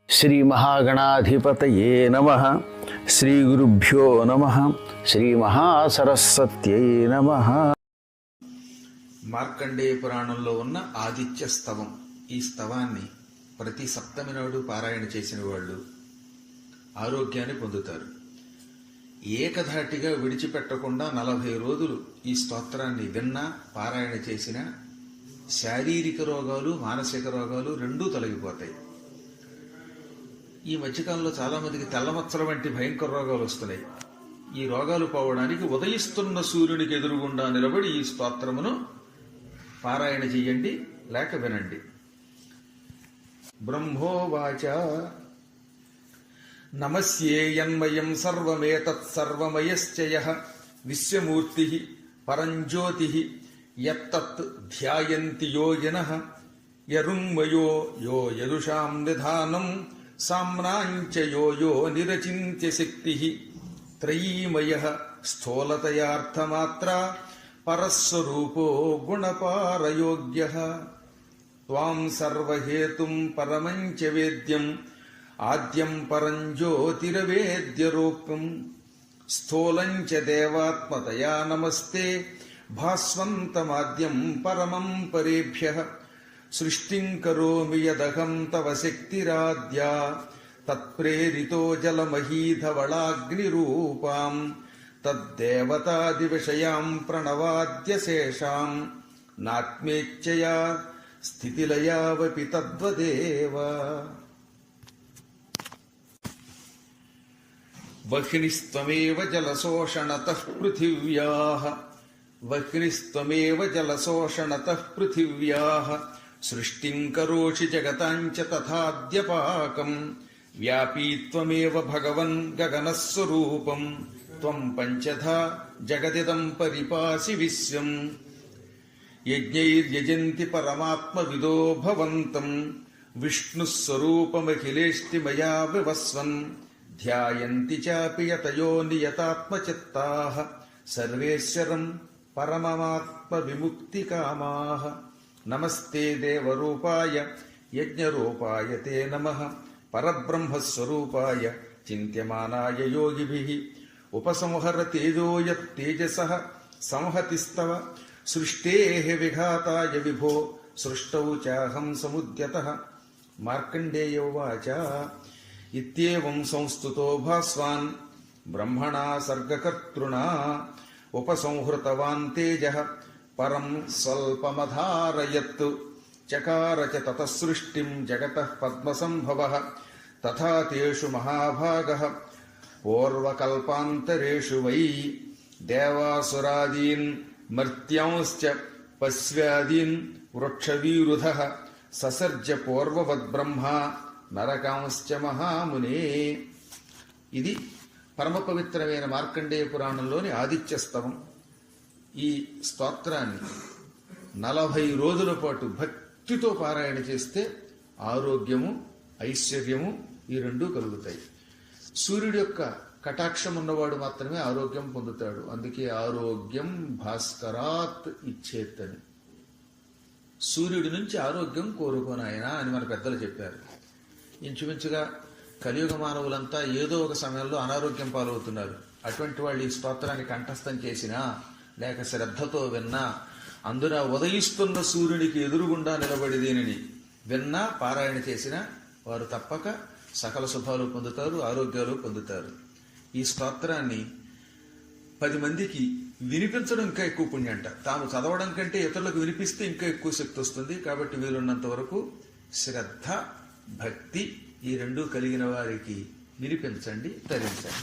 శ్రీ మహాగణాధిపతయే నమః. శ్రీ గురుభ్యో నమః. శ్రీ మహాసరస్వత్యై నమః. మార్కండేయ పురాణంలో ఉన్న ఆదిత్య స్తవం. ఈ స్తవాన్ని ప్రతి సప్తమి నాడు పారాయణ చేసిన వాళ్ళు ఆరోగ్యాన్ని పొందుతారు. ఏకధాటిగా విడిచిపెట్టకుండా 40 రోజులు ఈ స్తోత్రాన్ని విన్నా పారాయణ చేసిన శారీరక రోగాలు మానసిక రోగాలు రెండూ తొలగిపోతాయి. ఈ మధ్యకాలంలో చాలామందికి తెల్లమచ్చల వంటి భయంకర రోగాలు వస్తున్నాయి. ఈ రోగాలు పోవడానికి ఉదయిస్తున్న సూర్యునికి ఎదురుగుండా నిలబడి ఈ స్తోత్రమును పారాయణ చెయ్యండి, లేక వినండి. బ్రహ్మోవాచ నమస్యేయన్మయం సర్వమేతత్సర్వమయశ్చ యః విశ్వమూర్తి పరంజ్యోతి యత్తత్ ధ్యాయంతి యోగినః యరుణ్మయో యో యదుషాం నిధానం సామ్నాంచ యో యో నిరచింత్య శక్తి త్రయీమయః స్థూలతయార్థమాత్రా పరస్వరూపో గుణపారయోగ్యః త్వాం సర్వహేతుం పరమంచ వేద్యం ఆద్యం పరం జ్యోతిరవేద్యరూపం స్థూలంచ దేవాత్మతయా నమస్తే భాస్వంతమాద్యం పరమం పరేభ్యః సృష్టిం కరోమి యదహం తవ శక్తిరాద్యా తత్ప్రేరితో జలమహీధవళాగ్నిరూపాం తద్దేవతాదివిషయాం ప్రణవాద్యశేషాం నాత్మేచ్ఛయా స్థితిలయావపి తద్వదేవ. వహ్నిస్త్వమేవ జలశోషణతః పృథివ్యాః వహ్నిస్త్వమేవ జలశోషణతః పృథివ్యాః సృష్టిం కరోషి జగతాంచ తథాద్యపాకం వ్యాపీత్వమేవ భగవన్ గగనస్వరూపం త్వం పంచధా జగదిదం పరిపాసి విశ్వం యజ్ఞైర్యజంతి పరమాత్మవిదో భవంతం విష్ణుస్వరూపమఖిలేష్టి మయా వివస్వన్ ధ్యాయంతి చాపి యతయో నియతాత్మచిత్తాః సర్వేశ్వరం పరమమాత్మవిముక్తికామాః. నమస్తే దేవరూపాయ యజ్ఞరూపాయ తే నమః పరబ్రహ్మస్వరూపాయ చింత్యమానాయ యోగిభిః ఉపసంహర తేజో యత్తేజసః సంహతిస్తవ సృష్టేః విఘాతాయ విభో సృష్టౌ చాహం సముద్యతః. మార్కండేయ ఉవాచ ఇత్యేవం సంస్తుతో భాస్వాన్ బ్రహ్మణా సర్గకర్తృణా ఉపసంహృతవాన్ తేజః పరం స్వల్పమధారయత్ చకార చ తతః సృష్టిం జగతః పద్మసంభవః తథా తేషు మహాభాగః పూర్వకల్పాంతరేషు వై దేవాసురాదీన్ మర్త్యాంశ్చ పశ్వాదీన్ వృక్షవీరుధః ససర్జ పూర్వవద్బ్రహ్మ నరకాంశ్చ మహామునే. ఇది పరమ పవిత్రమైన మార్కండేయ పురాణంలోని ఆదిత్య స్తవం. ఈ స్తోత్రాన్ని 40 రోజుల పాటు భక్తితో పారాయణ చేస్తే ఆరోగ్యము ఐశ్వర్యము ఈ రెండూ కలుగుతాయి. సూర్యుడి యొక్క కటాక్షం ఉన్నవాడు మాత్రమే ఆరోగ్యం పొందుతాడు. అందుకే ఆరోగ్యం భాస్కరాత్ ఇచ్చేత్ అని. సూర్యుడి నుంచి ఆరోగ్యం కోరుకోనాయనా అని మన పెద్దలు చెప్పారు. ఇంచుమించుగా కలియుగ మానవులంతా ఏదో ఒక సమయంలో అనారోగ్యం పాలవుతున్నారు. అటువంటి వాళ్ళు ఈ స్తోత్రాన్ని కంఠస్థం చేసినా లేక శ్రద్ధతో విన్నా, అందున ఉదయిస్తున్న సూర్యునికి ఎదురుగుండా నిలబడి దీనిని విన్నా పారాయణ చేసినా వారు తప్పక సకల శుభాలు పొందుతారు, ఆరోగ్యాలు పొందుతారు. ఈ స్తోత్రాన్ని 10 మందికి వినిపించడం ఇంకా ఎక్కువ పుణ్యంట. తాము చదవడం కంటే ఇతరులకు వినిపిస్తే ఇంకా ఎక్కువ శక్తి వస్తుంది. కాబట్టి వీలున్నంత వరకు శ్రద్ధ భక్తి ఈ రెండూ కలిగిన వారికి వినిపించండి, తరించండి.